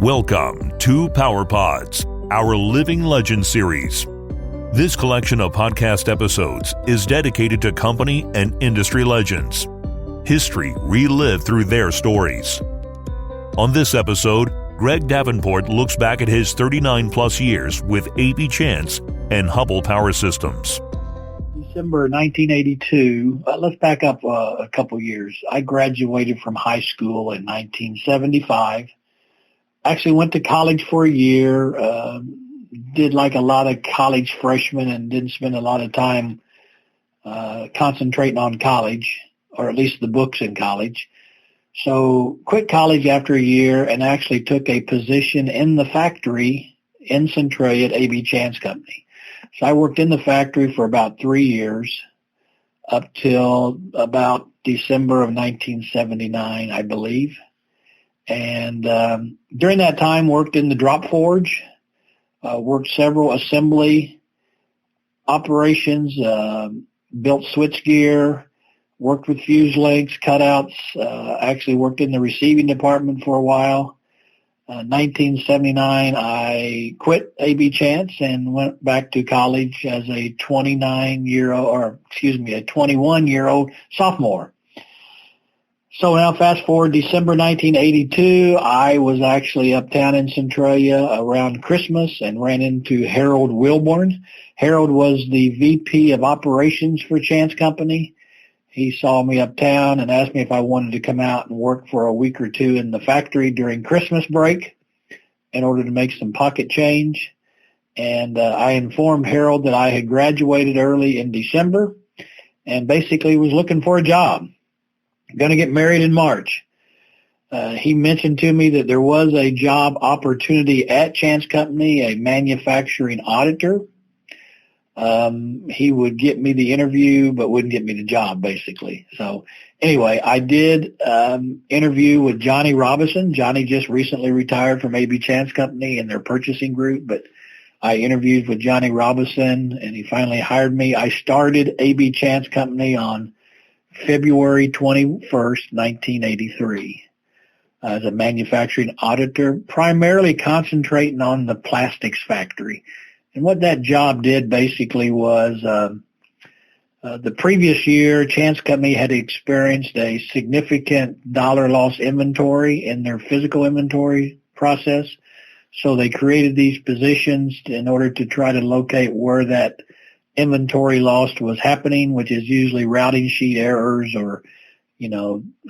Welcome to Power Pods, our Living Legend series. This collection of podcast episodes is dedicated to company and industry legends. History relived through their stories. On this episode, Greg Davenport looks back at his 39-plus years with A.B. Chance and Hubbell Power Systems. December 1982, let's back up a couple years. I graduated from high school in 1975. Actually went to college for a year, did like a lot of college freshmen and didn't spend a lot of time concentrating on college, or at least the books in college. So quit college after a year and actually took a position in the factory in Centralia at A.B. Chance Company. So I worked in the factory for about 3 years up till about December of 1979, I believe. And during that time, worked in the drop forge, worked several assembly operations, built switchgear, worked with fuse links, cutouts, actually worked in the receiving department for a while. 1979, I quit A.B. Chance and went back to college as a 21-year-old sophomore. So now fast forward December 1982, I was actually uptown in Centralia around Christmas and ran into Harold Wilborn. Harold was the VP of operations for Chance Company. He saw me uptown and asked me if I wanted to come out and work for a week or two in the factory during Christmas break in order to make some pocket change. And I informed Harold that I had graduated early in December and basically was looking for a job. Going to get married in March. He mentioned to me that there was a job opportunity at Chance Company, a manufacturing auditor. He would get me the interview, but wouldn't get me the job, basically. So anyway, I did interview with Johnny Robinson. Johnny just recently retired from A.B. Chance Company in their purchasing group, but I interviewed with Johnny Robinson, and he finally hired me. I started A.B. Chance Company on February 21st, 1983, as a manufacturing auditor, primarily concentrating on the plastics factory. And what that job did basically was the previous year, Chance Company had experienced a significant dollar loss inventory in their physical inventory process. So they created these positions in order to try to locate where that inventory loss was happening, which is usually routing sheet errors or,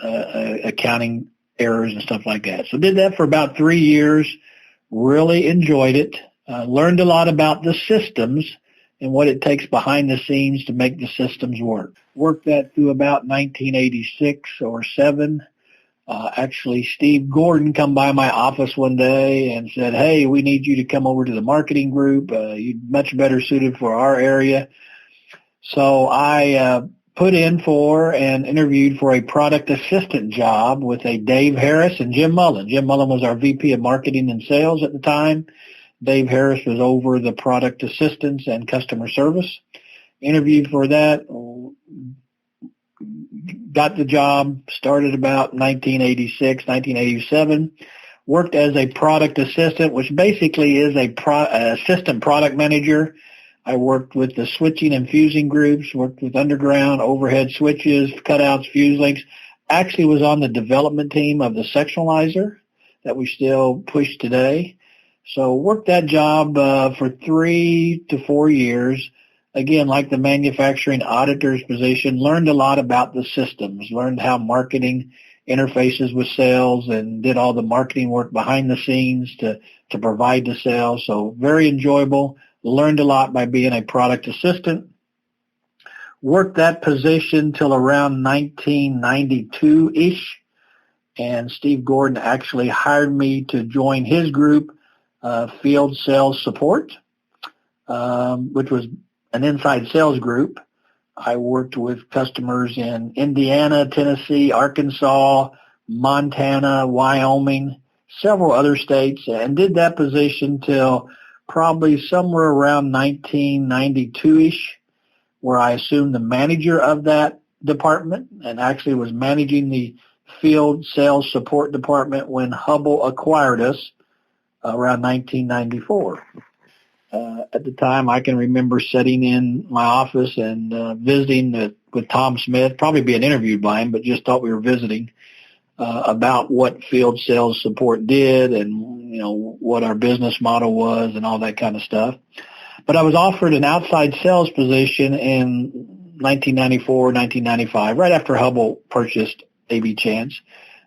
accounting errors and stuff like that. So did that for about 3 years, really enjoyed it, learned a lot about the systems and what it takes behind the scenes to make the systems work. Worked that through about 1986 or 7. Actually, Steve Gordon come by my office one day and said, "Hey, we need you to come over to the marketing group. You're much better suited for our area." So I put in for and interviewed for a product assistant job with a Dave Harris and Jim Mullen. Jim Mullen was our VP of marketing and sales at the time. Dave Harris was over the product assistance and customer service. Interviewed for that. Got the job, started about 1986, 1987, worked as a product assistant, which basically is a assistant product manager. I worked with the switching and fusing groups, worked with underground, overhead switches, cutouts, fuse links. Actually was on the development team of the sectionalizer that we still push today. So worked that job for 3 to 4 years. Again, like the manufacturing auditor's position, learned a lot about the systems, learned how marketing interfaces with sales and did all the marketing work behind the scenes to provide the sales. So very enjoyable. Learned a lot by being a product assistant. Worked that position till around 1992-ish. And Steve Gordon actually hired me to join his group, Field Sales Support, which was an inside sales group. I worked with customers in Indiana, Tennessee, Arkansas, Montana, Wyoming, several other states, and did that position till probably somewhere around 1992-ish, where I assumed the manager of that department and actually was managing the field sales support department when Hubbell acquired us around 1994. At the time, I can remember sitting in my office and visiting with Tom Smith, probably being interviewed by him, but just thought we were visiting about what field sales support did and, what our business model was and all that kind of stuff. But I was offered an outside sales position in 1994, 1995, right after Hubbell purchased AB Chance.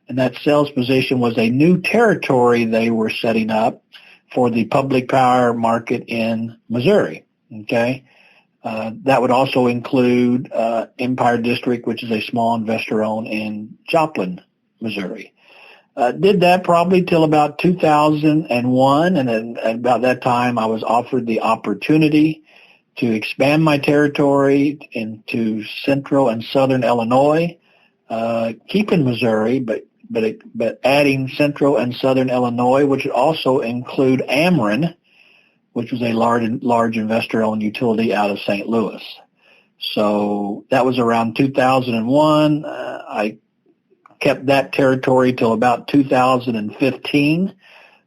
And that sales position was a new territory they were setting up for the public power market in Missouri. Okay. That would also include Empire District, which is a small investor-owned in Joplin, Missouri. Did that probably till about 2001, and then at about that time I was offered the opportunity to expand my territory into central and southern Illinois, keeping Missouri, but adding central and southern Illinois, which would also include Ameren, which was a large investor-owned utility out of St. Louis. So that was around 2001. I kept that territory till about 2015,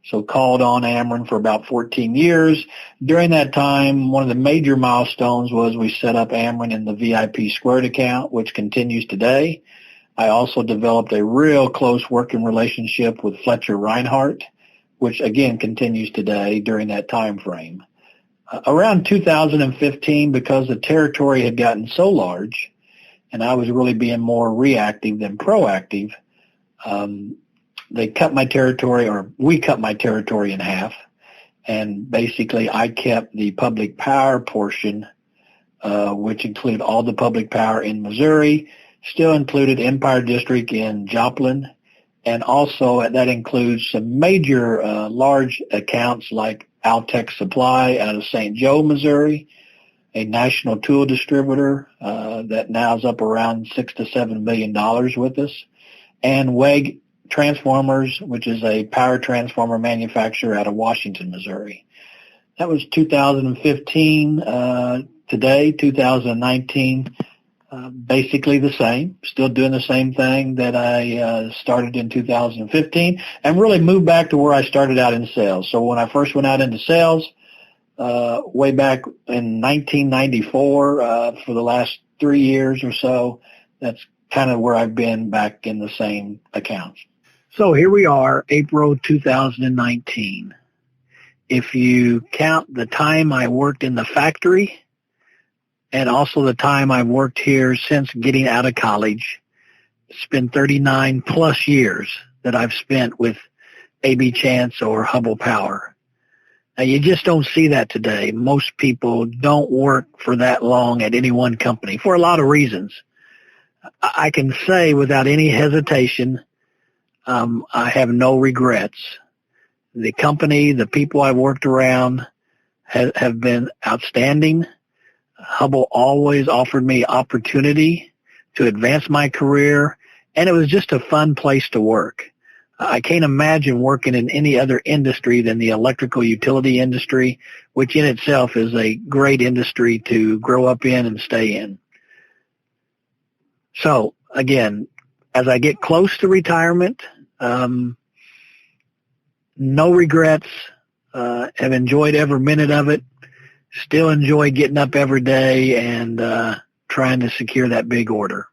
so called on Ameren for about 14 years. During that time, one of the major milestones was we set up Ameren in the VIP Squared account, which continues today. I also developed a real close working relationship with Fletcher Reinhardt, which again continues today during that time frame. Around 2015, because the territory had gotten so large and I was really being more reactive than proactive, they cut my territory, or we cut my territory in half, and basically I kept the public power portion, which included all the public power in Missouri, still included Empire District in Joplin, and also that includes some major large accounts like Altex Supply out of St. Joe, Missouri, a national tool distributor that now is up around $6 to $7 million with us, and WEG Transformers, which is a power transformer manufacturer out of Washington, Missouri. That was 2015. Today, 2019, basically the same, still doing the same thing that I started in 2015, and really moved back to where I started out in sales. So when I first went out into sales, way back in 1994, for the last 3 years or so, that's kind of where I've been back in the same accounts. So here we are, April 2019. If you count the time I worked in the factory and also the time I've worked here since getting out of college, it's been 39 plus years that I've spent with AB Chance or Hubbell Power. Now, you just don't see that today. Most people don't work for that long at any one company for a lot of reasons. I can say without any hesitation, I have no regrets. The company, the people I've worked around have been outstanding. Hubbell always offered me opportunity to advance my career, and it was just a fun place to work. I can't imagine working in any other industry than the electrical utility industry, which in itself is a great industry to grow up in and stay in. So, again, as I get close to retirement, no regrets, have enjoyed every minute of it, still enjoy getting up every day and trying to secure that big order.